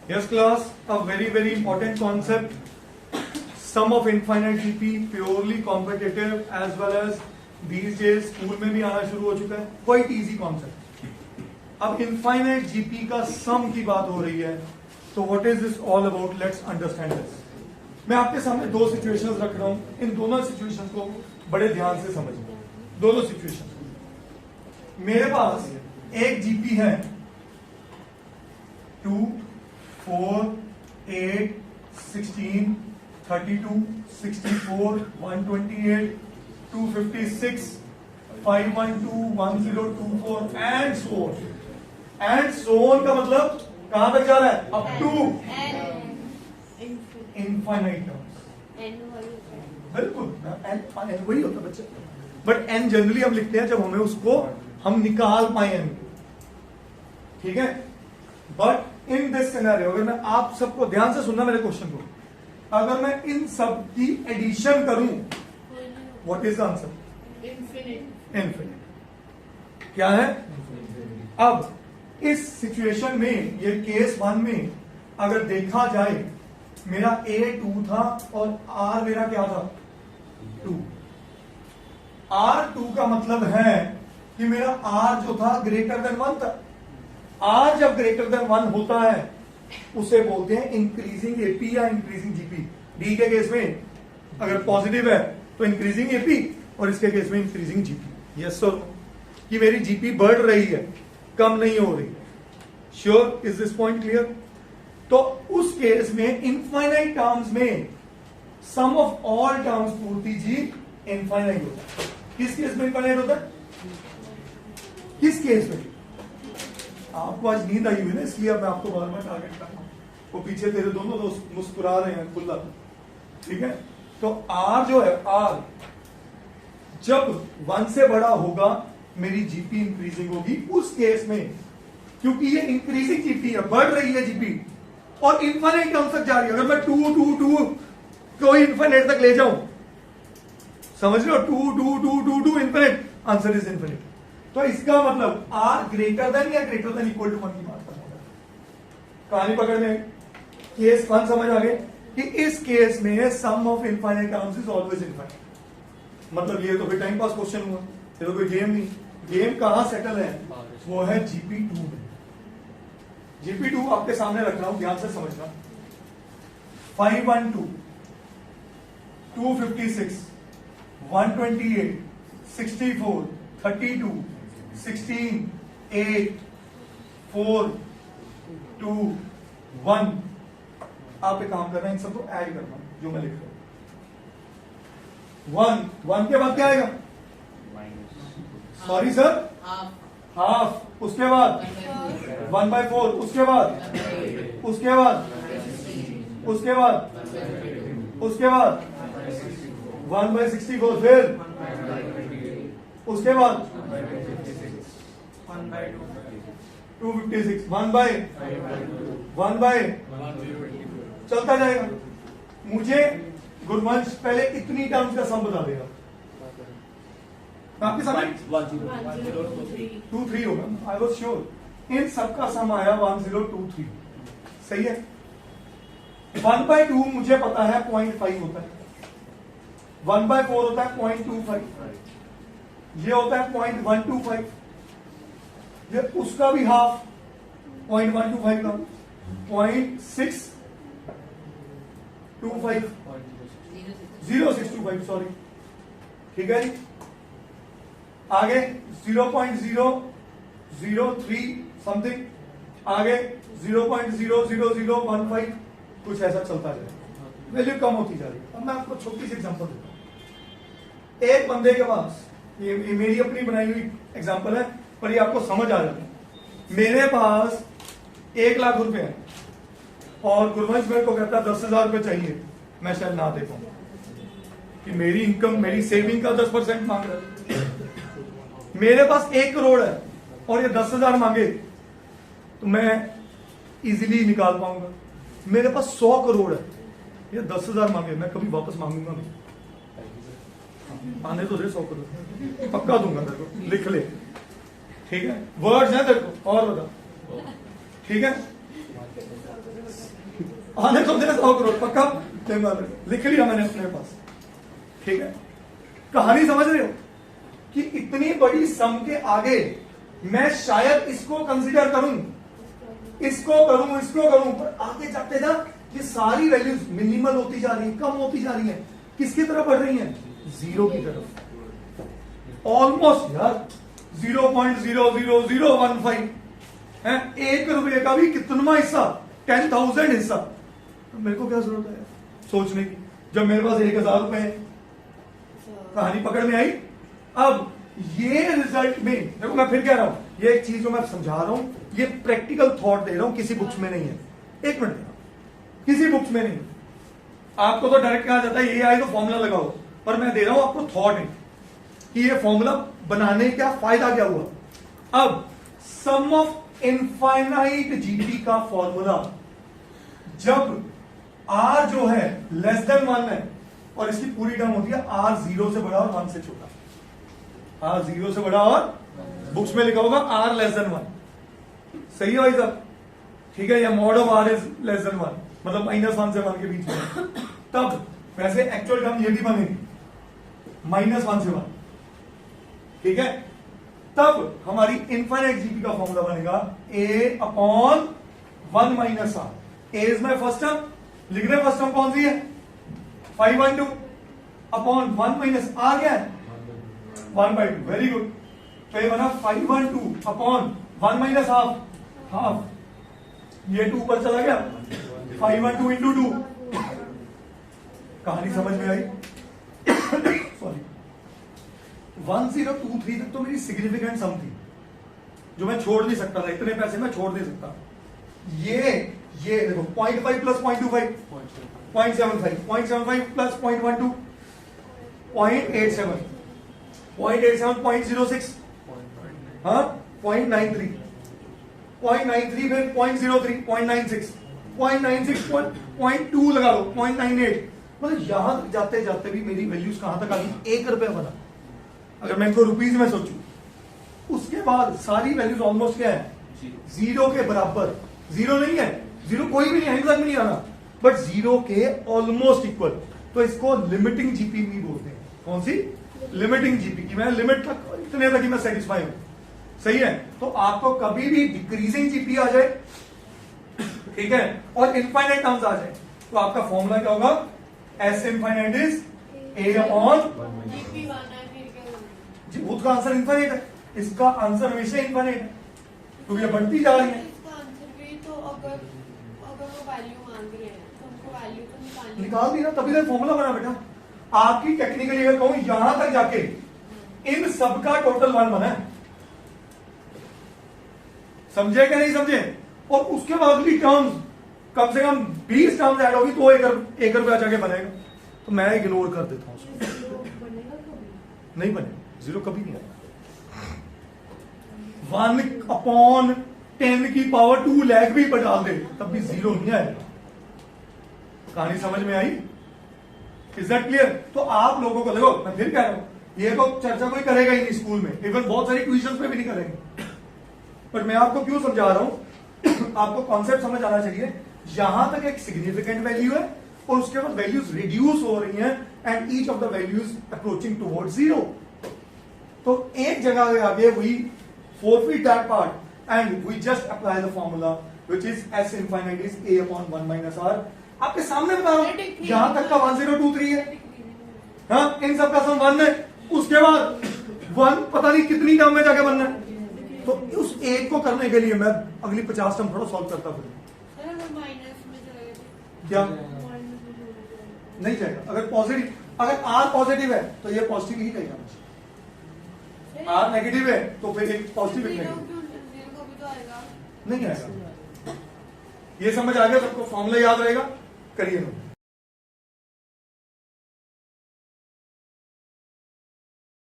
Yes class, a very important concept. Sum of infinite GP, purely competitive as well as these days school में भी आना शुरू हो चुका है. Quite easy concept. अब infinite GP का sum की बात हो रही है, तो what is this all about? Let's understand this. मैं आपके सामने दो सिचुएशंस रख रहा हूं, इन दोनों सिचुएशंस को बड़े ध्यान से समझिए. दोनों सिचुएशन, मेरे पास एक जीपी है 2, 4, 8, 16, 32, 64, 128, 256, 512, 1024 and so on. And so on का मतलब कहां तक जा रहा है? Up to infinite terms. बिल्कुल, एन वही होता है बच्चे, बट एन जनरली हम लिखते हैं जब हमें उसको हम निकाल पाए एन. ठीक है, बट इन दिस सिनेरियो, अगर मैं आप सबको ध्यान से सुनना मेरे क्वेश्चन को, अगर मैं इन सब की एडिशन करूं, what is the answer? Infinite. क्या है? अब इस सिचुएशन में, ये केस 1 में अगर देखा जाए, मेरा A 2 था और R मेरा क्या था? 2. R 2 का मतलब है कि मेरा R जो था ग्रेटर देन 1 था. R जब ग्रेटर देन 1 होता है उसे बोलते हैं इंक्रीजिंग एपी या इंक्रीजिंग जीपी. डी के केस में अगर पॉजिटिव है तो इंक्रीजिंग एपी, और इसके केस में इंक्रीजिंग जीपी. यस सर, कि मेरी जीपी बढ़ रही है, कम नहीं हो रही. Sure, is this point clear? तो उस केस में इनफाइनाइट टर्म्स में सम ऑफ ऑल टर्म्स पूर्ति जी इनफाइनाइट होता है. किस केस में इनफाइनाइट होता है? किस केस में? आपको आज नींद आई हुई ना, इसलिए अब मैं आपको बार बार टारगेट कर रहा हूं. वो पीछे तेरे दोनों दोस्त मुस्कुरा रहे हैं खुला. ठीक है, तो आर जो है, आर जब 1 से बड़ा होगा मेरी जीपी इंक्रीजिंग होगी. उस केस में क्योंकि ये इंक्रीजिंग जीपी है, बढ़ रही है जीपी और इनफाइनाइट टर्म तक जा रही है. अगर मैं 2 2 2 को इनफाइनाइट तक ले जाऊं, समझ रहे हो? 2 2 2 2 2 इनफाइनाइट, आंसर इज इनफाइनाइट. तो इसका मतलब आर ग्रेटर देन या ग्रेटर देन इक्वल टू 1 की बात कर रहा हूं. कहानी पकड़ने, केस 1 समझ आ गए कि इस केस में sum of infinite terms is always infinite. मतलब ये तो फिर टाइम पास क्वेश्चन हुआ, ये तो कोई गेम नहीं. गेम कहां सेटल है? वो है जीपी 2 में. जीपी 2 आपके सामने रख रहा हूं, ध्यान से समझना. 512, 256, 128, 64, 32, 16, 8, 4, 2, 1. आप एक काम कर रहे हैं, इन सबको ऐड करना जो मैं लिख रहा हूं. 1 के बाद क्या आएगा? Sorry sir, half. उसके बाद 1/4. उसके बाद, उसके बाद, उसके बाद, उसके बाद 1/64. फिर उसके बाद 256. 1/1 चलता जाएगा. मुझे गुरवंश पहले इतनी टर्म्स का सम बता देगा. आपके सामने 2 3 होगा. I was sure. इन सबका सम आया 1023. सही है. 1/2 मुझे पता है 0.5 होता है. 1/4 होता है 0.25. ये होता है 0.125. ये उसका भी हाफ 0.125 का 0.625 0625. सॉरी. ठीक है जी. आगे 0.003 समथिंग. आगे 0.00015. कुछ ऐसा चलता जाए, वैल्यू कम होती जा रही है. अब मैं आपको छोटी सी एग्जांपल देता हूं. एक बंदे के पास, ये मेरी अपनी बनाई हुई एग्जांपल है, पर ये आपको समझ आ जाता है. मेरे पास 1 लाख रुपए है और गुरवंश मेरे को कहता है 10,000 रुपए चाहिए. मैं शायद ना दे पाऊं कि मेरी इनकम, मेरी सेविंग का 10% मांग रहा है. मेरे पास 1 करोड़ है और ये 10,000 मांगे तो मैं इजीली निकाल पाऊंगा. मेरे पास 100 करोड़ है, ये 10,000 मांगे, मैं कभी वापस मांगूंगा नहीं. आने तो दे 100 करोड़, पक्का दूंगा तेरे को, लिख ले. ठीक है, वर्ड्स हैं तेरे को. और बता. ठीक है, आने तो दे 100 करोड़ पक्का, लिख लिया मैंने अपने पास, ठीक है। कहानी समझ रहे हो कि इतनी बड़ी सम के आगे मैं शायद इसको कंसीडर करूं, इसको करूं, पर आगे जाते ना ये सारी वैल्यूज मिनिमल होती जा रही है, कम होती जा रही है, किसकी तरफ बढ़ रही है? जीरो की तरफ। ऑलमोस्ट यार 0.00015 है, 1 रुपए का भी कितना हिस्सा, 10,000 हिस्सा। तो मेरे को क्या जरूरत है सोचने की, जब मेरे पास 1,000 रुपए है। कहानी पकड़ में आई। अब ये रिजल्ट में देखो, मैं फिर कह रहा हूं, ये एक चीज जो मैं समझा रहा हूं, ये प्रैक्टिकल थॉट दे रहा हूं, किसी बुक्स में नहीं है। एक मिनट, किसी बुक्स में नहीं। आपको तो डायरेक्ट कहा जाता है ये आए तो फॉर्मूला लगाओ, पर मैं दे रहा हूं आपको थॉट है कि ये फॉर्मूला बनाने का फायदा क्या हुआ। अब सम ऑफ इनफाइनाइट जीपी का फॉर्मूला, जब आर जो है लेस देन 1 है, और इसकी पूरी टर्म होती है आर 0 से बड़ा और 1 से छोटा, आर 0 से बड़ा और बुक्स में लिखा होगा आर लेस देन 1। सही है भाई साहब, ठीक है। या mod of r is less than 1, मतलब -1 से 1 के बीच में। तब वैसे एक्चुअल टर्म ये भी बनेगी -1 से 1, ठीक है। तब हमारी इनफाइनाइट जीपी का फॉर्मूला बनेगा a upon 1 minus r. A is my first term, लिख रहे फर्स्ट टर्म कौन सी है? 5/2 अपॉन 1 माइनस आर क्या है? 1/2। Very good. तो ये बना 5/2 अपॉन 1 माइनस हाफ, ये 2 पर चला गया, 5/2 इंटू 2। कहानी समझ में आई? सॉरी, 1023 तक तो मेरी सिग्निफिकेंट सम थी, जो मैं छोड़ नहीं सकता था, इतने पैसे मैं छोड़ नहीं सकता। ये देखो 0.5 प्लस 0.25 0.75, 0.75 प्लस 0.12 0.87, 0.87 0.06, हाँ 0.93, 0.93 फिर 0.03, 0.96, 0.2 लगा लो, 0.98। मतलब यहां तक जाते जाते भी मेरी वैल्यूज कहां तक आ गई? 1 रुपया बना, अगर मैं इनको रुपीज में सोचूं। उसके बाद सारी वैल्यूज ऑलमोस्ट क्या है? 0 के बराबर। 0 नहीं है, 0 कोई भी नहीं है, तक नहीं आना, बट 0 के ऑलमोस्ट इक्वल। तो इसको लिमिटिंग जीपी भी बोलते हैं। कौन सी? लिमिटिंग जीपी की मैं लिमिट तक, इतने तक ही मैं सेटिस्फाई हूं। सही है। तो आपको कभी भी डिक्रीजिंग जीपी आ जाए, ठीक है, और इनफाइनाइट टर्म्स आ जाए, तो आपका फॉर्मूला क्या होगा? S infinite is A upon G. उसका आंसर इनफाइनाइट है, इसका आंसर हमेशा इनफाइनाइट है, तो ये बढ़ती जा रही है। तो अगर वो वैल्यू मांग रहे हैं तो हमको वैल्यू तो निकाल दी ना, तभी तो फॉर्मूला बना बेटा। आपकी टेक्निकली अगर कहूं यहां तक जाके इन सबका टोटल 1 बना है, समझे कि नहीं समझे? और उसके बाद भी टर्म्स कम से कम 20 टर्म्स ऐड होगी तो 1 रुपया जाके बनेगा। तो मैं इग्नोर कर देता हूं उसको, नहीं बनेगा, 0 कभी नहीं आएगा। 1 अपॉन 10 की पावर 2 लैख भी डाल दे तब भी 0 नहीं आएगा। कहानी समझ में आई? Is that clear? तो आप लोगों को देखो, मैं फिर कह रहा हूं, ये तो चर्चा कोई करेगा ही नहीं स्कूल में, इवन बहुत सारी ट्यूशन पे भी नहीं करेंगे। पर मैं आपको क्यों समझा रहा हूं, आपको कॉन्सेप्ट समझ आना चाहिए। यहां तक एक सिग्निफिकेंट वैल्यू है और उसके बाद वैल्यूज रिड्यूस हो रही हैं and each of the values approaching towards 0। तो एक जगह पे आगे we forfeit that part and we just apply the formula which is s infinite is a upon 1 minus r। आपके सामने बता रहा हूं, यहां तक का 1023 है, हाँ, इन सब का सम 1 है, उसके बाद 1 पता नहीं कितनी टर्म में जाके बनना है। तो उस एक को करने के लिए मैं अगली 50 टर्म थोड़ा सॉल्व करता फिर क्या नहीं जाएगा। अगर पॉजिटिव, अगर आर पॉजिटिव है तो ये पॉजिटिव ही कहेगा, आर नेगेटिव है तो फिर एक पॉजिटिव एक नेगेटिव नहीं आएगा। ये समझ आ गया सबको? फॉर्मूला याद रहेगा, करिए।